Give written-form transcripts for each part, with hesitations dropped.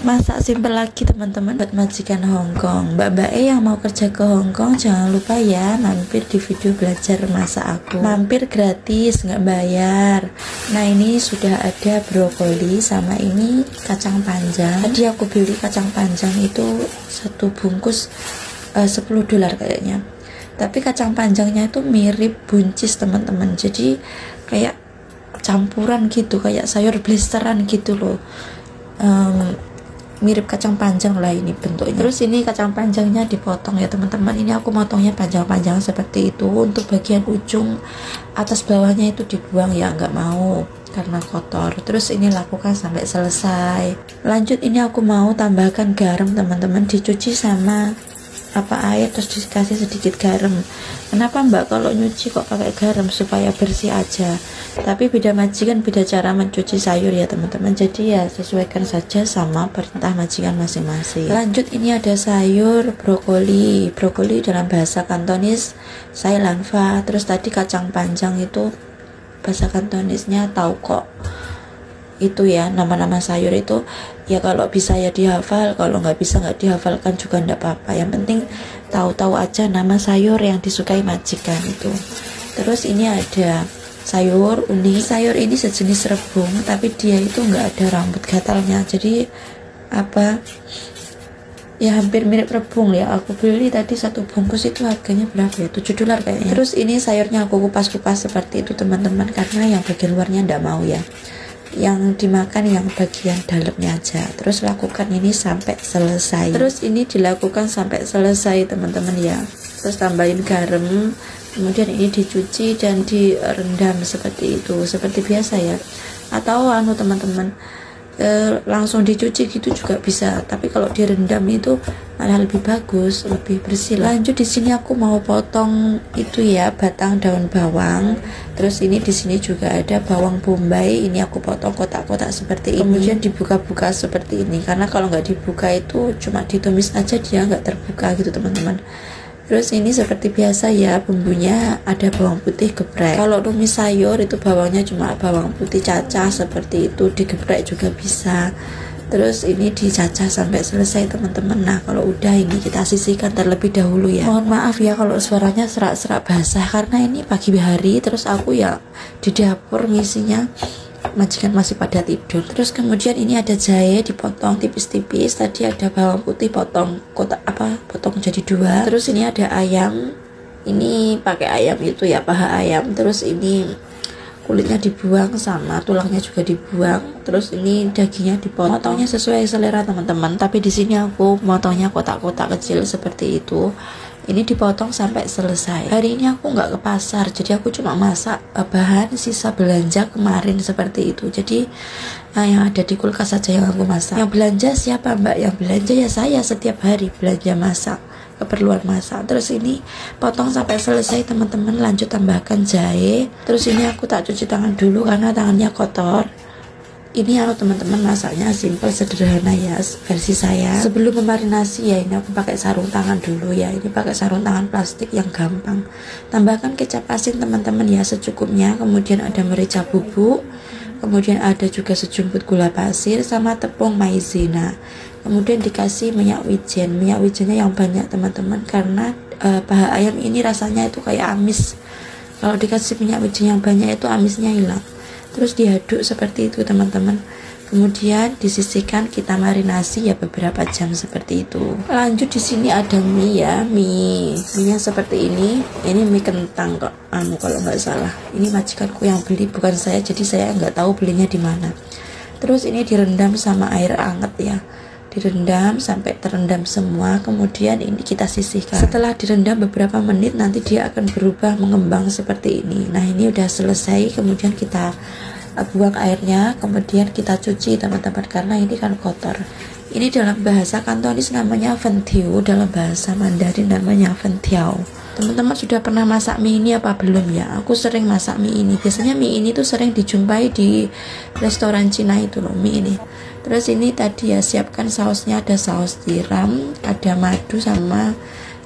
Masak simple lagi teman-teman buat majikan Hongkong. Mbak-mbak yang mau kerja ke Hongkong jangan lupa ya mampir di video belajar masak aku. Mampir gratis, nggak bayar. Nah ini sudah ada brokoli sama ini kacang panjang. Tadi aku beli kacang panjang itu satu bungkus $10 kayaknya. Tapi kacang panjangnya itu mirip buncis teman-teman. Jadi kayak campuran gitu, kayak sayur blisteran gitu loh. Mirip kacang panjang lah ini bentuknya. Terus ini kacang panjangnya dipotong ya teman-teman. Ini aku motongnya panjang-panjang seperti itu. Untuk bagian ujung atas bawahnya itu dibuang ya, nggak mau karena kotor. Terus ini lakukan sampai selesai. Lanjut ini aku mau tambahkan garam teman-teman, dicuci sama air terus dikasih sedikit garam. Kenapa mbak kalau nyuci kok pakai garam? Supaya bersih aja. Tapi beda majikan beda cara mencuci sayur ya teman-teman, jadi ya sesuaikan saja sama perintah majikan masing-masing. Lanjut ini ada sayur brokoli dalam bahasa Kantonis Sailanfa. Terus tadi kacang panjang itu bahasa Kantonisnya tahu kok. Itu ya nama-nama sayur itu ya kalau bisa ya dihafal, kalau nggak bisa nggak dihafalkan juga nggak apa-apa, yang penting tahu-tahu aja nama sayur yang disukai majikan itu. Terus ini ada sayur unik. Sayur ini sejenis rebung tapi dia itu nggak ada rambut gatalnya, jadi ya hampir mirip rebung ya. Aku beli tadi satu bungkus itu harganya berapa ya, $7 kayaknya. Terus ini sayurnya aku kupas-kupas seperti itu teman-teman, karena yang bagian luarnya ndak mau ya, yang dimakan yang bagian dalamnya aja. Terus lakukan ini sampai selesai. Terus ini dilakukan sampai selesai teman-teman ya. Terus tambahin garam, kemudian ini dicuci dan direndam seperti itu, seperti biasa ya. Atau teman-teman langsung dicuci gitu juga bisa, tapi kalau direndam itu malah lebih bagus, lebih bersih. Lanjut di sini aku mau potong itu ya batang daun bawang. Terus ini di sini juga ada bawang bombay, ini aku potong kotak-kotak seperti ini. Kemudian dibuka-buka seperti ini, karena kalau nggak dibuka itu cuma ditumis aja dia nggak terbuka gitu teman-teman. Terus ini seperti biasa ya, bumbunya ada bawang putih geprek. Kalau tumis sayur itu bawangnya cuma bawang putih cacah seperti itu, digeprek juga bisa. Terus ini dicacah sampai selesai teman-teman. Nah kalau udah ini kita sisihkan terlebih dahulu ya. Mohon maaf ya kalau suaranya serak-serak basah, karena ini pagi hari terus aku ya di dapur ngisinya, majikan masih pada tidur. Terus kemudian ini ada jahe dipotong tipis-tipis. Tadi ada bawang putih potong potong jadi 2. Terus ini ada ayam, ini pakai ayam itu ya, paha ayam. Terus ini kulitnya dibuang sama tulangnya juga dibuang. Terus ini dagingnya dipotong. Motongnya sesuai selera teman-teman, tapi di sini aku motongnya kotak-kotak kecil seperti itu. Ini dipotong sampai selesai. Hari ini aku nggak ke pasar, jadi aku cuma masak bahan sisa belanja kemarin seperti itu. Jadi yang ada di kulkas saja yang aku masak. Yang belanja siapa mbak? Yang belanja ya saya, setiap hari belanja masak, keperluan masak. Terus ini potong sampai selesai teman-teman. Lanjut tambahkan jahe. Terus ini aku tak cuci tangan dulu karena tangannya kotor. Ini teman-teman masaknya simple sederhana ya versi saya. Sebelum memarinasi ya, ini aku pakai sarung tangan dulu ya. Ini pakai sarung tangan plastik yang gampang. Tambahkan kecap asin teman-teman ya secukupnya. Kemudian ada merica bubuk. Kemudian ada juga sejumput gula pasir sama tepung maizena. Kemudian dikasih minyak wijen. Minyak wijennya yang banyak teman-teman, karena paha ayam ini rasanya itu kayak amis. Kalau dikasih minyak wijen yang banyak itu amisnya hilang. Terus diaduk seperti itu teman-teman. Kemudian disisihkan, kita marinasi ya beberapa jam seperti itu. Lanjut di sini ada mie ya, mie-nya seperti ini. Ini mie kentang kok, kalau nggak salah. Ini majikanku yang beli, bukan saya, jadi saya nggak tahu belinya di mana. Terus ini direndam sama air hangat ya. Direndam sampai terendam semua, kemudian ini kita sisihkan. Setelah direndam beberapa menit nanti dia akan berubah mengembang seperti ini. Nah ini udah selesai, kemudian kita buang airnya, kemudian kita cuci teman-teman, karena ini kan kotor. Ini dalam bahasa Kantonis namanya Fentiu, dalam bahasa Mandarin namanya Fentiao. Teman-teman sudah pernah masak mie ini apa belum ya? Aku sering masak mie ini. Biasanya mie ini tuh sering dijumpai di restoran Cina itu loh, mie ini. Terus ini tadi ya siapkan sausnya, ada saus tiram, ada madu sama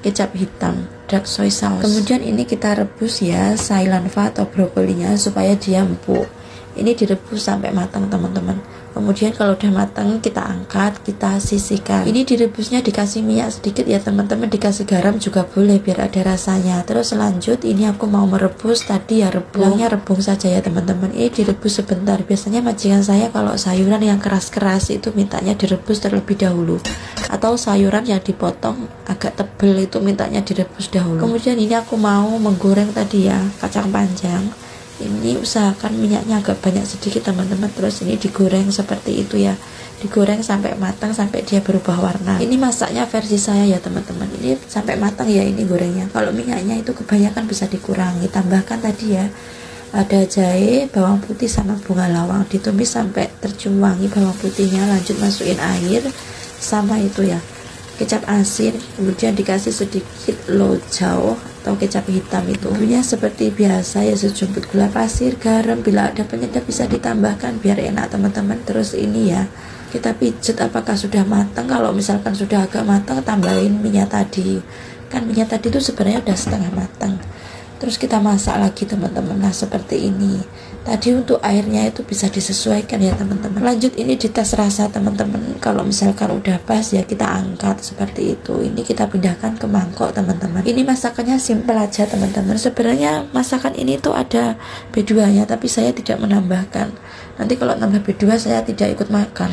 kecap hitam, dark soy sauce. Kemudian ini kita rebus ya sailanfa atau brokolinya supaya dia empuk. Ini direbus sampai matang teman-teman. Kemudian kalau udah matang kita angkat, kita sisihkan. Ini direbusnya dikasih minyak sedikit ya teman-teman, dikasih garam juga boleh biar ada rasanya. Terus lanjut, ini aku mau merebus tadi ya, rebung saja ya teman-teman. Ini direbus sebentar. Biasanya majikan saya kalau sayuran yang keras-keras itu mintanya direbus terlebih dahulu, atau sayuran yang dipotong agak tebel itu mintanya direbus dahulu. Kemudian ini aku mau menggoreng tadi ya kacang panjang. Ini usahakan minyaknya agak banyak sedikit teman-teman. Terus ini digoreng seperti itu ya, digoreng sampai matang, sampai dia berubah warna. Ini masaknya versi saya ya teman-teman, ini sampai matang ya ini gorengnya. Kalau minyaknya itu kebanyakan bisa dikurangi. Tambahkan tadi ya, ada jahe, bawang putih sama bunga lawang, ditumis sampai tercium wangi bawang putihnya. Lanjut masukin air sama itu ya, kecap asin, kemudian dikasih sedikit lojao atau kecap hitam. Itu bumbunya seperti biasa ya, sejumput gula pasir, garam, bila ada penyedap bisa ditambahkan biar enak teman-teman. Terus ini ya, kita pijet apakah sudah matang. Kalau misalkan sudah agak matang, tambahin minyak tadi. Kan minyak tadi itu sebenarnya udah setengah matang. Terus kita masak lagi teman-teman. Nah seperti ini. Tadi untuk airnya itu bisa disesuaikan ya teman-teman. Lanjut ini dites rasa teman-teman. Kalau misalkan udah pas ya kita angkat seperti itu. Ini kita pindahkan ke mangkok teman-teman. Ini masakannya simple aja teman-teman. Sebenarnya masakan ini tuh ada B2 nya, tapi saya tidak menambahkan. Nanti kalau nambah B2 saya tidak ikut makan.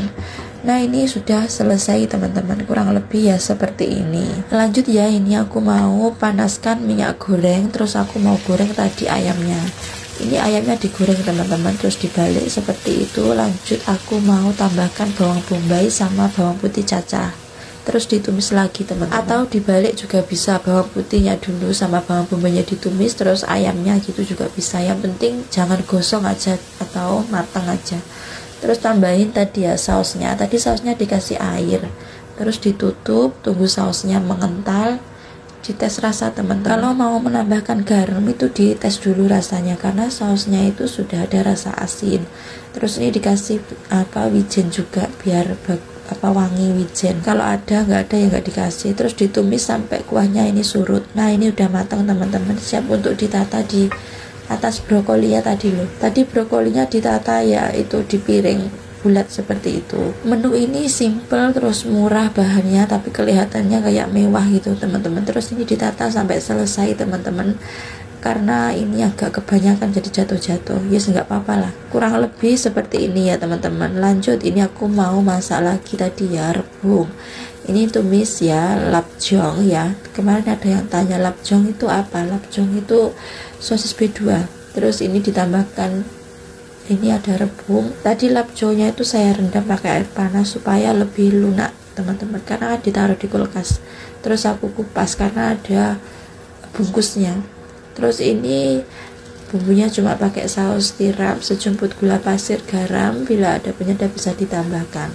Nah ini sudah selesai teman-teman, kurang lebih ya seperti ini. Lanjut ya, ini aku mau panaskan minyak goreng. Terus aku mau goreng tadi ayamnya. Ini ayamnya digoreng teman-teman, terus dibalik seperti itu. Lanjut aku mau tambahkan bawang bombay sama bawang putih cacah, terus ditumis lagi teman-teman. Atau dibalik juga bisa, bawang putihnya dulu sama bawang bombaynya ditumis, terus ayamnya gitu juga bisa. Yang penting jangan gosong aja atau matang aja. Terus tambahin tadi ya sausnya. Tadi sausnya dikasih air, terus ditutup, tunggu sausnya mengental. Dites rasa teman-teman. Kalau mau menambahkan garam itu dites dulu rasanya, karena sausnya itu sudah ada rasa asin. Terus ini dikasih wijen juga biar wangi wijen. Kalau ada, nggak ada ya nggak dikasih. Terus ditumis sampai kuahnya ini surut. Nah ini udah matang teman-teman, siap untuk ditata di atas brokolinya tadi loh. Tadi brokolinya ditata ya itu di piring bulat seperti itu. Menu ini simple terus murah bahannya, tapi kelihatannya kayak mewah gitu teman-teman. Terus ini ditata sampai selesai teman-teman, karena ini agak kebanyakan jadi jatuh-jatuh. Yes, nggak apa-apa lah, kurang lebih seperti ini ya teman-teman. Lanjut, ini aku mau masak lagi tadi ya, rebung. Ini tumis ya, lapjong ya. Kemarin ada yang tanya lapjong itu apa. Lapjong itu sosis B2. Terus ini ditambahkan, ini ada rebung. Tadi lapjongnya itu saya rendam pakai air panas supaya lebih lunak teman-teman, karena ditaruh di kulkas. Terus aku kupas karena ada bungkusnya. Terus ini bumbunya cuma pakai saus tiram, sejumput gula pasir, garam, bila ada penyedap bisa ditambahkan.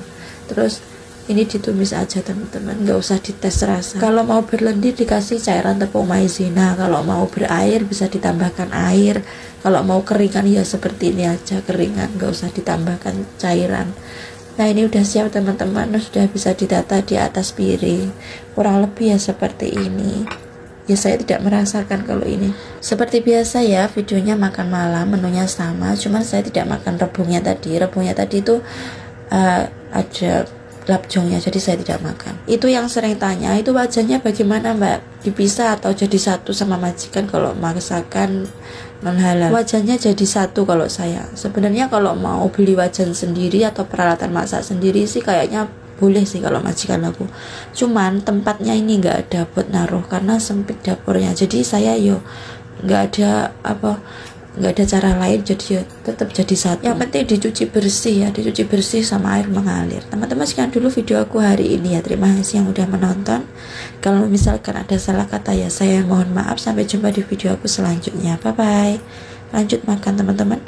Terus ini ditumis aja teman-teman, nggak usah dites rasa. Kalau mau berlendir dikasih cairan tepung maizena, kalau mau berair bisa ditambahkan air, kalau mau keringan ya seperti ini aja keringan, nggak usah ditambahkan cairan. Nah ini udah siap teman-teman, sudah bisa ditata di atas piring. Kurang lebih ya seperti ini. Ya saya tidak merasakan kalau ini. Seperti biasa ya, videonya makan malam, menunya sama, cuman saya tidak makan rebungnya tadi. Rebungnya tadi itu ada lapjongnya, jadi saya tidak makan. Itu yang sering tanya, itu wajannya bagaimana mbak, dipisah atau jadi satu sama majikan kalau masakan non halal? Wajannya jadi satu kalau saya. Sebenarnya kalau mau beli wajan sendiri atau peralatan masak sendiri sih kayaknya boleh sih kalau majikan aku. Cuman tempatnya ini nggak ada buat naruh karena sempit dapurnya. Jadi saya nggak ada cara lain, jadi ya tetap jadi satu. Yang penting dicuci bersih ya, dicuci bersih sama air mengalir. Teman-teman sekian dulu video aku hari ini ya. Terima kasih yang udah menonton. Kalau misalkan ada salah kata ya saya mohon maaf. Sampai jumpa di video aku selanjutnya. Bye bye. Lanjut makan teman-teman.